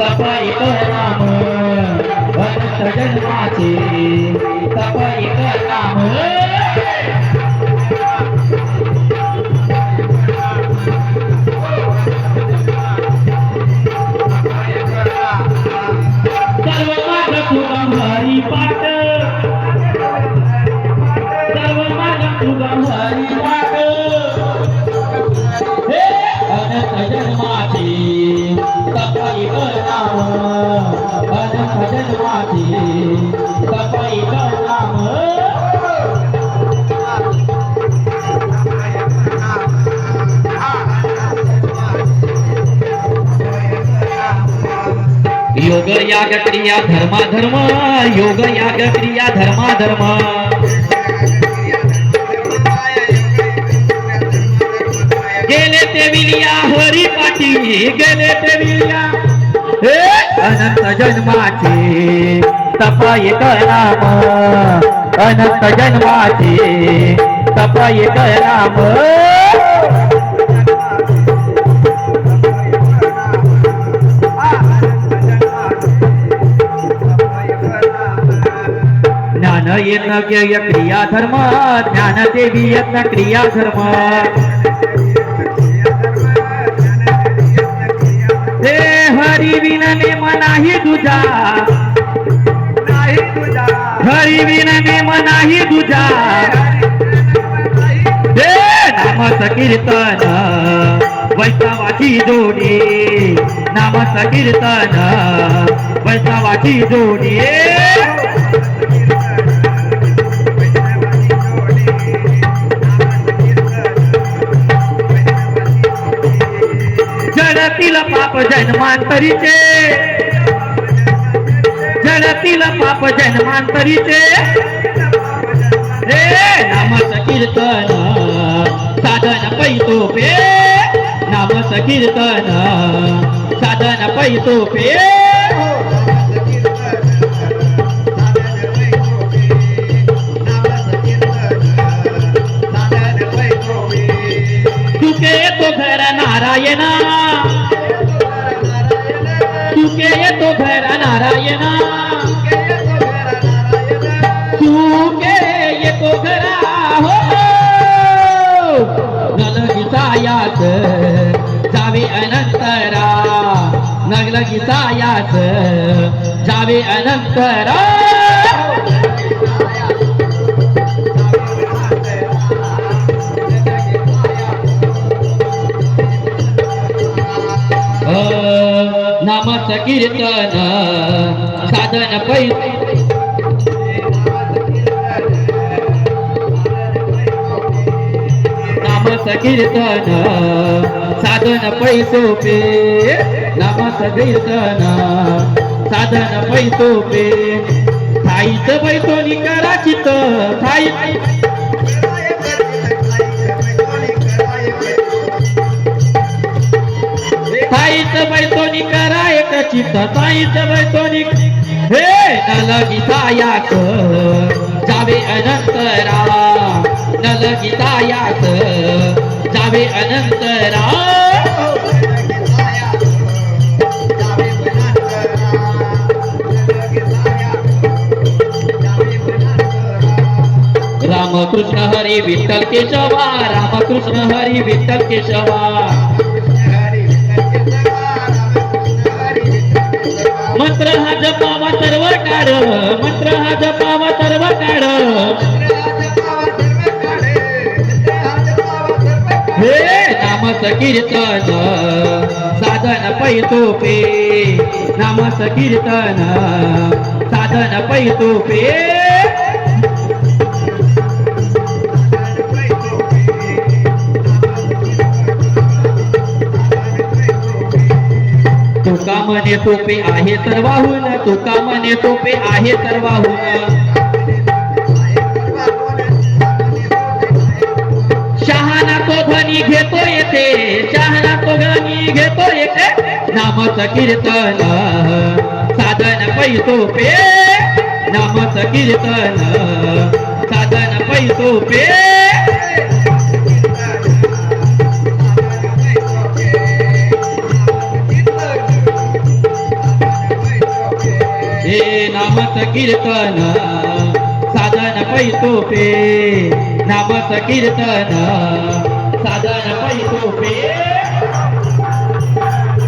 तप एक नाम अनंत जन्माचे तप एक नाम सर्व मार्ग सुगम हरी पाठ सर्व मार्ग सुगम हरी पाठ हे अनंत जन्माचे तप एक नाम अनंत जन्माचे तप एक नाम योग याग क्रिया धर्मा धर्म योग याग क्रिया धर्मा धर्म गेले ते विलिया हरी पाठी गेले ते विलिया हे अनंत जन्माचे तप एक नाम अनंत जन्माचे तप एक नाम ज्ञान यज्ञ क्रिया धर्म ज्ञान देवी यज्ञ क्रिया धर्म हे हरी विनने मनाही तुझा हरी विनने मनाही तुझा हे नामच कीर्तन वैष्णवाची जोडी नामच कीर्तन वैष्णवाची जोडी जडतील पाप जन्मांतरीचे जडतील पाप जन्मांतरीचे हे नामच कीर्तन साधन पैतोपे नामच कीर्तन साधन पैतोपे तुके तो घर नारायणा तुके येतो घर नारायणा तुके येतो घरा हो नलगी सायास जावे अनंतरा नगलगी सायास जावे अनंतरा नामच कीर्तन साधन पै नामच कीर्तन साधन पैसोपे नामच कीर्तन साधन पैसोपे थाईच पैसोनी कराचित थाई साईच बैसोनी करा एक चित्त साईच बैसोनी हे नलगी सायास जावे अनंतरा नलगी सायास जावे अनंतरा रामकृष्ण हरी विठ्ठल केशवा रामकृष्ण हरी विठ्ठल केशवा मंत्र हा जपावा सर्व काढ मंत्र हा जपावा सर्व काढ हे नामच कीर्तन साधन पैतोपे नामच कीर्तन साधन पैतोपे तुका मने तोपे आहे सर्वाहून तुका मने तोपे आहे सर्वाहून शहाणा तो ध्वनी घेतो येते शहाणा तो ध्वनी घेतो येते नामच कीर्तन साधन पैतोपे नामच कीर्तन साधन पैतोपे नामच कीर्तन साधन पैतोपे नामच कीर्तन